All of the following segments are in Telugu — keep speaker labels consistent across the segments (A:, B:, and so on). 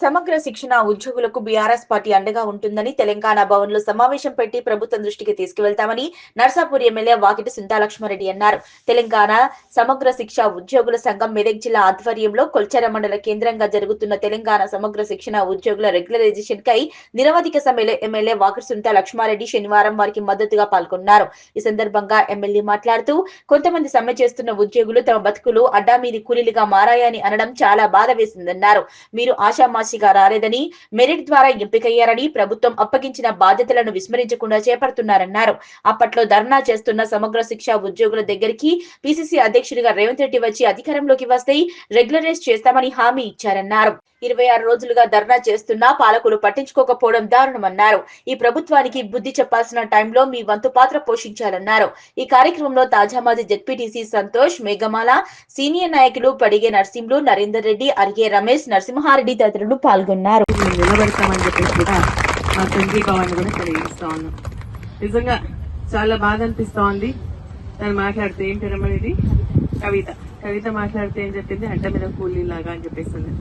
A: సమగ్ర శిక్షణ ఉద్యోగులకు బీఆర్ఎస్ పార్టీ అండగా ఉంటుందని తెలంగాణ భవన్ లో సమావేశం పెట్టి ప్రభుత్వం దృష్టికి తీసుకువెళ్తామని నర్సాపూర్ ఎమ్మెల్యే వాకిటి సుంతాలక్ష్మారెడ్డి అన్నారు. తెలంగాణ సమగ్ర శిక్ష ఉద్యోగుల సంఘం మెదక్ జిల్లా ఆధ్వర్యంలో కొల్చార మండల కేంద్రంగా జరుగుతున్న తెలంగాణ సమగ్ర శిక్షణ ఉద్యోగుల రెగ్యులరైజేషన్ కై నిరవధిక సమ్మెలో ఎమ్మెల్యే వాకిటి సుంతాలక్ష్మారెడ్డి శనివారం వారికి మద్దతుగా పాల్గొన్నారు. ఈ సందర్భంగా ఎమ్మెల్యే మాట్లాడుతూ కొంతమంది సమ్మె చేస్తున్న ఉద్యోగులు తమ బతుకులు అడ్డామీది కూలీలుగా మారాయని అనడం చాలా బాధ వేసిందన్నారు. మీరు ఆశామాషిగా రాలేదని, మెరిట్ ద్వారా ఎంపికయ్యారని, ప్రభుత్వం అప్పగించిన బాధ్యతలను విస్మరించకుండా చేపడుతున్నారన్నారు. అప్పట్లో ధర్నా చేస్తున్న సమగ్ర శిక్ష ఉద్యోగుల దగ్గరికి పిసిసి అధ్యక్షుడిగా రేవంత్ రెడ్డి వచ్చి అధికారంలోకి వస్తే రెగ్యులరైజ్ చేస్తామని హామీ ఇచ్చారన్నారు. 26 రోజులుగా ధర్నా చేస్తున్నా పాలకులు పట్టించుకోకపోవడం దారుణమన్నారు. ఈ ప్రభుత్వానికి బుద్ధి చెప్పాల్సిన టైంలో మీ వంతు పాత్ర పోషించాలన్నారు. ఈ కార్యక్రమంలో తాజామాజీ జెడ్పీటీసీ సంతోష్, మేఘమాల, సీనియర్ నాయకులు పడిగే నర్సింహులు, నరేందర్ రెడ్డి, అరిగే రమేష్, నరసింహారెడ్డి తదితరులు పాల్గొన్నారు.
B: నిజంగా చాలా బాధ అనిపిస్తోంది. తను మాట్లాడితే ఏం పేరమ్మనేది కవిత మాట్లాడితే ఏం చెప్పింది, అడ్డ మీద కూలీ లాగా అని చెప్పేసింది.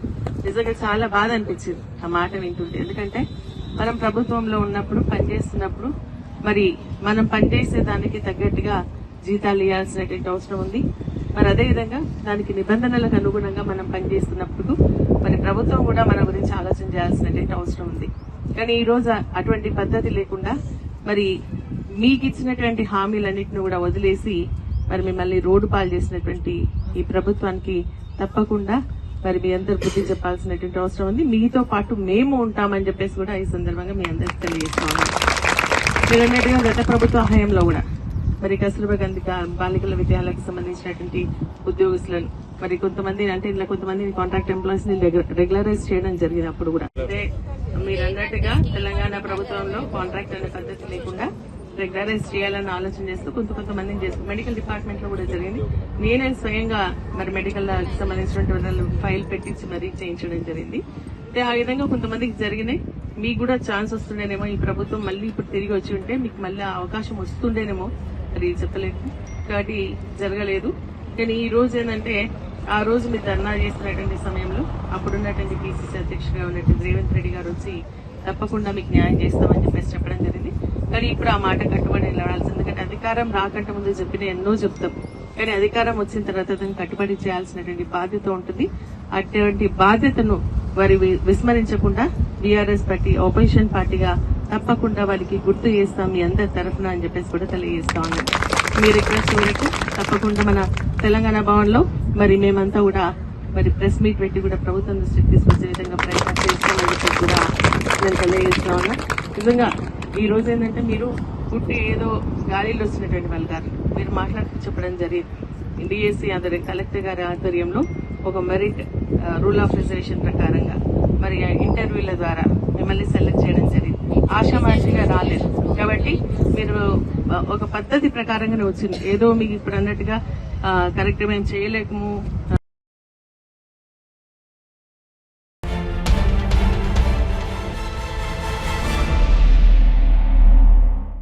B: నిజంగా చాలా బాధ అనిపించింది ఆ మాట వింటుంటే. ఎందుకంటే మనం ప్రభుత్వంలో ఉన్నప్పుడు పనిచేస్తున్నప్పుడు మరి మనం పనిచేసే దానికి తగ్గట్టుగా జీతాలు ఇవ్వాల్సినటువంటి అవసరం ఉంది. మరి అదేవిధంగా దానికి నిబంధనలకు అనుగుణంగా మనం పనిచేస్తున్నప్పుడు మరి ప్రభుత్వం కూడా మన గురించి ఆలోచన చేయాల్సినటువంటి అవసరం ఉంది. కానీ ఈ రోజు అటువంటి పద్ధతి లేకుండా మరి మీకు ఇచ్చినటువంటి హామీలన్నింటినీ కూడా వదిలేసి మరి మిమ్మల్ని రోడ్డు పాలు చేసినటువంటి ఈ ప్రభుత్వానికి తప్పకుండా మరి మీ అందరు బుద్ధి చెప్పాల్సినటువంటి అవసరం ఉంది. మీతో పాటు మేము ఉంటామని చెప్పేసి కూడా ఈ సందర్భంగా మీ అందరికి తెలియజేస్తా ఉన్నాం. మీరు అన్నట్టుగా గత ప్రభుత్వ హయాంలో కూడా మరి కస్తూర్బా గాంధీ బాలికల విద్యాలయాలకు సంబంధించినటువంటి ఉద్యోగస్తులను మరి కొంతమంది అంటే ఇలా కొంతమంది కాంట్రాక్ట్ ఎంప్లాయీస్ ని రెగ్యులరైజ్ చేయడం జరిగింది. అప్పుడు కూడా అంటే మీరు అన్నట్టుగా తెలంగాణ ప్రభుత్వంలో కాంట్రాక్ట్ అనే పద్ధతి లేకుండా రెగ్యులరైజ్ చేయాలని ఆలోచన చేస్తూ కొంతమందిని చేస్తూ మెడికల్ డిపార్ట్మెంట్ లో కూడా జరిగింది. నేనే స్వయంగా మరి మెడికల్ సంబంధించినటువంటి ఫైల్ పెట్టించి మరీ చేయించడం జరిగింది. ఆ విధంగా కొంతమందికి జరిగినాయి. మీకు కూడా ఛాన్స్ వస్తుండేనేమో, ఈ ప్రభుత్వం మళ్ళీ ఇప్పుడు తిరిగి వచ్చి ఉంటే మీకు మళ్ళీ అవకాశం వస్తుండేనేమో, మరి చెప్పలేదు. కాబట్టి జరగలేదు. కానీ ఈ రోజు ఏంటంటే ఆ రోజు మీరు ధర్నా చేస్తున్నటువంటి సమయంలో అప్పుడున్నటువంటి పిసిసి అధ్యక్షుడిగా ఉన్నటువంటి రేవంత్ రెడ్డి గారు వచ్చి తప్పకుండా మీకు న్యాయం చేస్తామని చెప్పేసి చెప్పడం జరిగింది. కానీ ఇప్పుడు ఆ మాట కట్టుబడి నిలబడాల్సి, ఎందుకంటే అధికారం రాకంటే ముందు చెప్పిన ఎన్నో చెప్తాం. కానీ అధికారం వచ్చిన తర్వాత దాన్ని కట్టుబడి చేయాల్సినటువంటి బాధ్యత ఉంటుంది. అటువంటి బాధ్యతను వారి విస్మరించకుండా బీఆర్ఎస్ పార్టీ ఆపోజిషన్ పార్టీగా తప్పకుండా వారికి గుర్తు చేస్తాం మీ అందరి తరఫున అని చెప్పేసి కూడా తెలియజేస్తా ఉన్నాం. మీ రిక్వెస్ట్ వరకు తప్పకుండా మన తెలంగాణ భవన్ లో మరి మేమంతా కూడా మరి ప్రెస్ మీట్ పెట్టి కూడా ప్రభుత్వం దృష్టికి తీసుకొచ్చే విధంగా ప్రయత్నం చేస్తామని చెప్పేసి కూడా నేను తెలియజేస్తా ఉన్నా. నిజంగా ఈ రోజు ఏంటంటే మీరు పుట్టి ఏదో గాలిలో వచ్చినటువంటి వాళ్ళు గారు మీరు మాట్లాడుతూ చెప్పడం జరిగింది. డిఎస్సీ కలెక్టర్ గారి ఆధ్వర్యంలో ఒక మెరిట్ రూల్ ఆఫ్ రిజర్వేషన్ ప్రకారంగా మరి ఇంటర్వ్యూల ద్వారా మిమ్మల్ని సెలెక్ట్ చేయడం జరిగింది. ఆషామాషిగా రాలేదు కాబట్టి మీరు ఒక పద్ధతి ప్రకారంగానే వచ్చింది. ఏదో మీకు ఇప్పుడు అన్నట్టుగా కరెక్ట్ మేము చేయలేకము